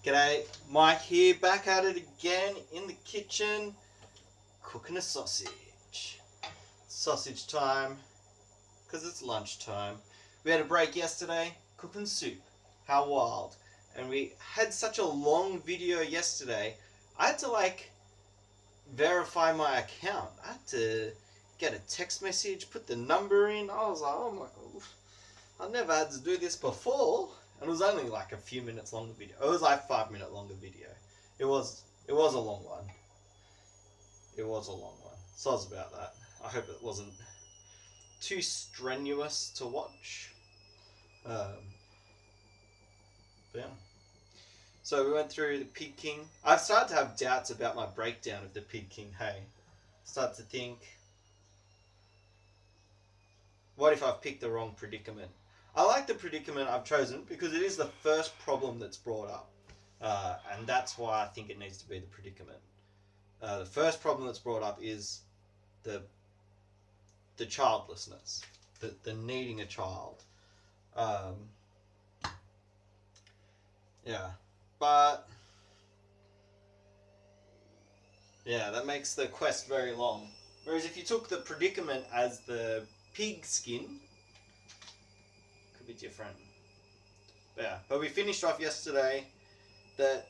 G'day, Mike here, back at it again in the kitchen, cooking a sausage. Sausage time, because it's lunchtime. We had a break yesterday, cooking soup. How wild. And we had such a long video yesterday, I had to verify my account. I had to get a text message, put the number in. I was like, oh my god, I never had to do this before. And it was only like a few minutes long video. It was like 5 minute longer video. It was a long one. It was a long one. Soz about that. I hope it wasn't too strenuous to watch. Um, but yeah. So we went through the Pig King. I've started to have doubts about my breakdown of the Pig King. Hey, start to think, what if I've picked the wrong predicament? I like the predicament I've chosen because it is the first problem that's brought up. And that's why I think it needs to be the predicament. The first problem that's brought up is the childlessness, the needing a child. Yeah, but yeah, that makes the quest very long. Whereas if you took the predicament as the pig skin, could be different. Yeah, but we finished off yesterday that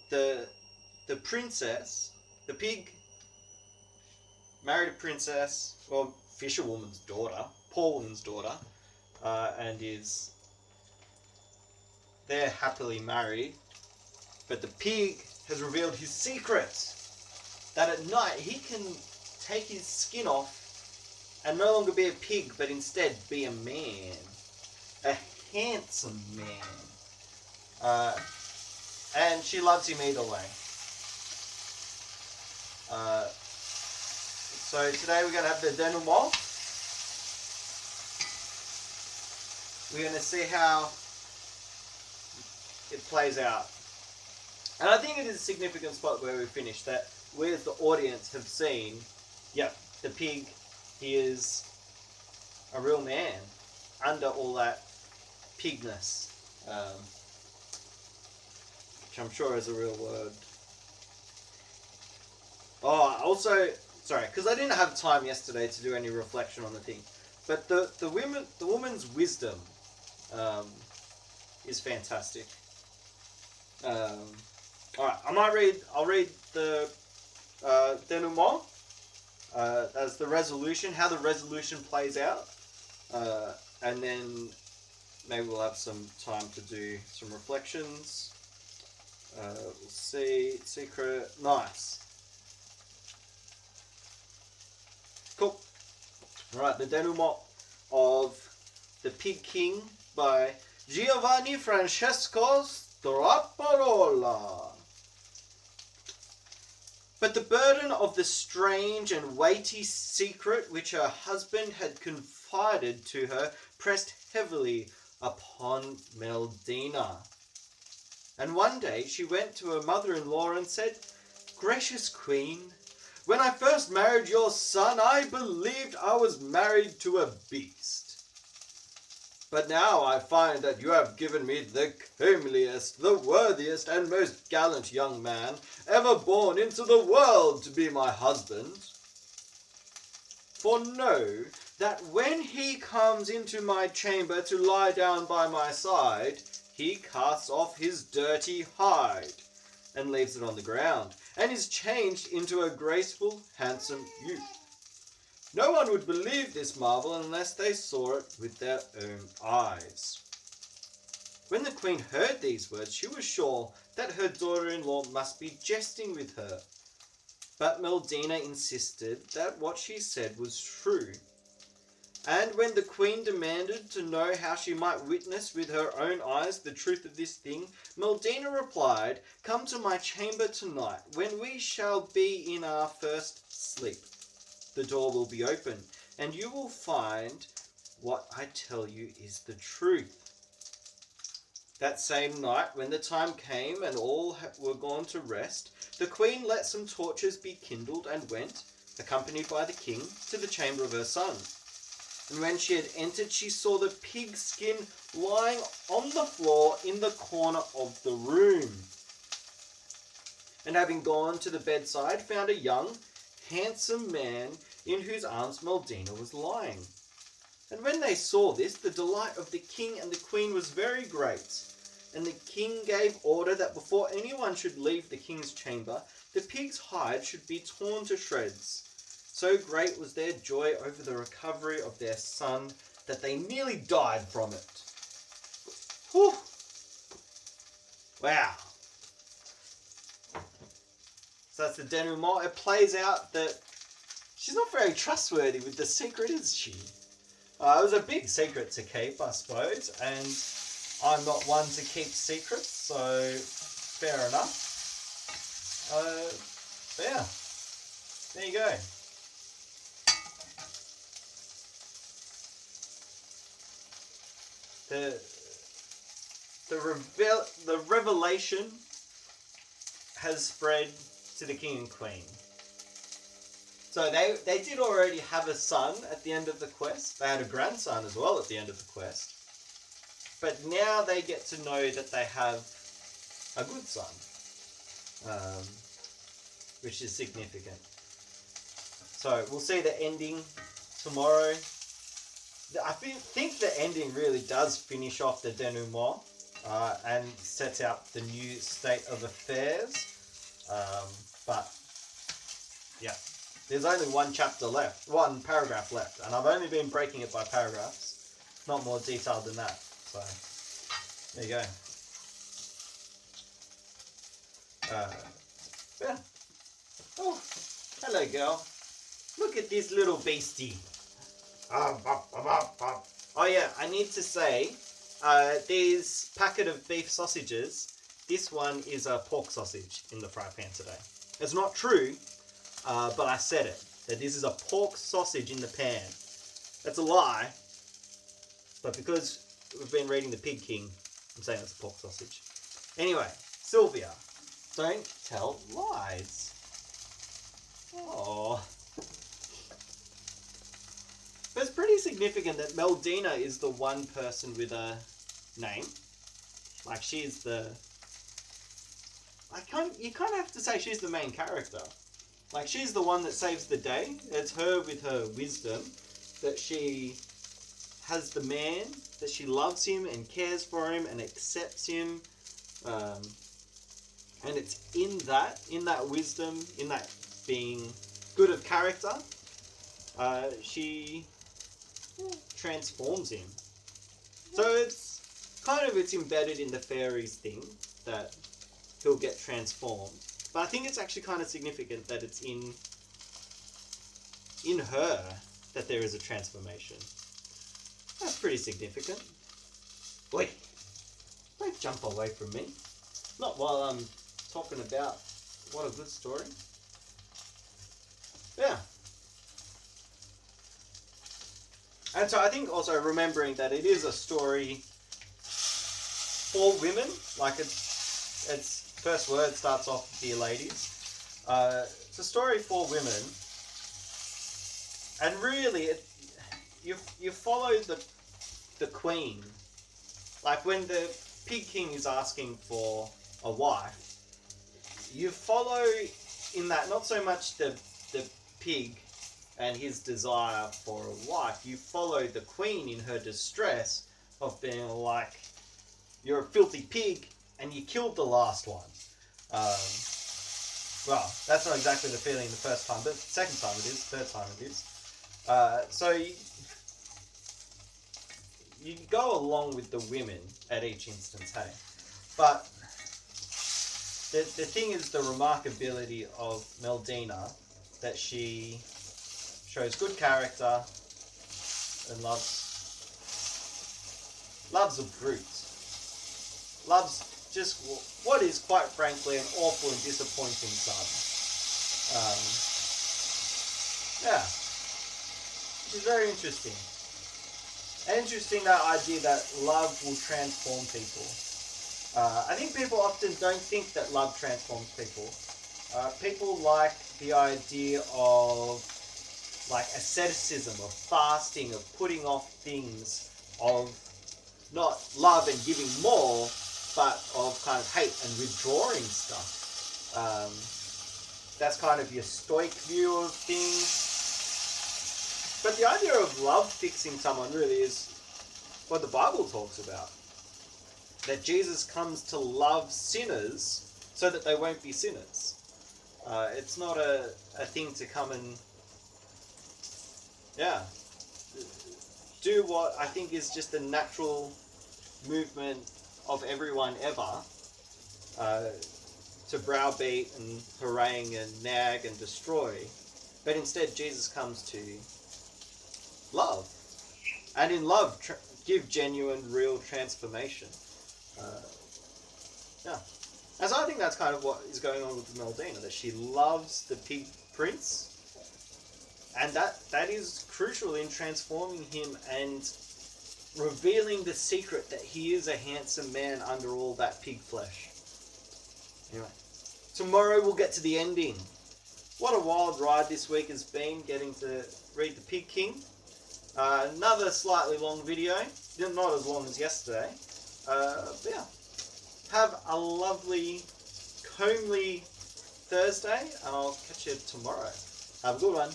the princess, the pig, married a princess, well, fisherwoman's daughter, poor woman's daughter, and they're happily married. But the pig has revealed his secret, that at night he can take his skin off and no longer be a pig, but instead be a man, a handsome man. And she loves him either way. So today we're going to have the denouement. We're going to see how it plays out. And I think it is a significant spot where we finished, that we as the audience have seen, yep, the pig, he is a real man under all that pigness, which I'm sure is a real word. Oh, also, sorry, because I didn't have time yesterday to do any reflection on the thing, but the woman's wisdom is fantastic. Alright, I'll read the denouement as the resolution, how the resolution plays out, and then maybe we'll have some time to do some reflections. We'll see, secret, nice. Cool. Alright, the denouement of The Pig King by Giovanni Francesco Straparola. But the burden of the strange and weighty secret which her husband had confided to her pressed heavily upon Meldina. And one day she went to her mother-in-law and said, "Gracious Queen, when I first married your son, I believed I was married to a beast. But now I find that you have given me the comeliest, the worthiest, and most gallant young man ever born into the world to be my husband. For know that when he comes into my chamber to lie down by my side, he casts off his dirty hide and leaves it on the ground, and is changed into a graceful, handsome youth. No one would believe this marvel unless they saw it with their own eyes." When the queen heard these words, she was sure that her daughter-in-law must be jesting with her. But Meldina insisted that what she said was true. And when the queen demanded to know how she might witness with her own eyes the truth of this thing, Meldina replied, "Come to my chamber tonight, when we shall be in our first sleep. The door will be open, and you will find what I tell you is the truth." That same night, when the time came and all were gone to rest, the queen let some torches be kindled and went, accompanied by the king, to the chamber of her son. And when she had entered, she saw the pig's skin lying on the floor in the corner of the room. And having gone to the bedside, found a young, handsome man in whose arms Meldina was lying. And when they saw this, the delight of the king and the queen was very great. And the king gave order that before anyone should leave the king's chamber, the pig's hide should be torn to shreds. So great was their joy over the recovery of their son that they nearly died from it. Whew. Wow. So that's the denouement. It plays out that she's not very trustworthy with the secret, is she? It was a big secret to keep, I suppose, and I'm not one to keep secrets, so fair enough. Yeah, there you go. The revelation has spread to the king and queen. So they did already have a son at the end of the quest. They had a grandson as well at the end of the quest. But now they get to know that they have a good son, which is significant. So we'll see the ending tomorrow. I think the ending really does finish off the denouement and sets out the new state of affairs. But yeah, there's only one paragraph left, and I've only been breaking it by paragraphs, not more detailed than that. So there you go. Yeah. Oh, hello, girl. Look at this little beastie. Oh yeah, I need to say, these packet of beef sausages, this one is a pork sausage in the fry pan today. It's not true, but I said it, that this is a pork sausage in the pan. That's a lie, but because we've been reading The Pig King, I'm saying it's a pork sausage. Anyway, Sylvia, don't tell lies. Oh. But it's pretty significant that Meldina is the one person with a name. Like, she's the... You kind of have to say she's the main character. Like, she's the one that saves the day. It's her with her wisdom that she has the man, that she loves him and cares for him and accepts him. And it's in that wisdom, in that being good of character, she transforms him. So it's embedded in the fairies thing that he'll get transformed. But I think it's actually kind of significant that it's in her that there is a transformation. That's pretty significant. Wait, don't jump away from me. Not while I'm talking about what a good story. Yeah. And so I think also remembering that it is a story for women. Like, its first word starts off, "Dear ladies." It's a story for women. And really, you follow the queen. Like, when the Pig King is asking for a wife, you follow in that not so much the pig and his desire for a wife. You follow the queen in her distress of being like, you're a filthy pig and you killed the last one. Well, that's not exactly the feeling the first time, but the second time it is, third time it is. So you go along with the women at each instance, hey? But the thing is the remarkability of Meldina, that she shows good character and loves a brute. Loves just what is, quite frankly, an awful and disappointing son. Yeah. Which is very interesting. And interesting, that idea that love will transform people. I think people often don't think that love transforms people. People like the idea of like asceticism, of fasting, of putting off things, of not love and giving more, but of kind of hate and withdrawing stuff. That's kind of your stoic view of things. But the idea of love fixing someone really is what the Bible talks about. That Jesus comes to love sinners so that they won't be sinners. It's not a thing to come and, do what I think is just a natural movement of everyone ever, to browbeat and harangue and nag and destroy. But instead, Jesus comes to love. And in love, give genuine, real transformation. And so I think that's kind of what is going on with Meldina, that she loves the pig prince, and that is crucial in transforming him and revealing the secret that he is a handsome man under all that pig flesh. Anyway, tomorrow we'll get to the ending. What a wild ride this week has been, getting to read The Pig King. Another slightly long video, not as long as yesterday. But yeah, have a lovely, homely Thursday, and I'll catch you tomorrow. Have a good one.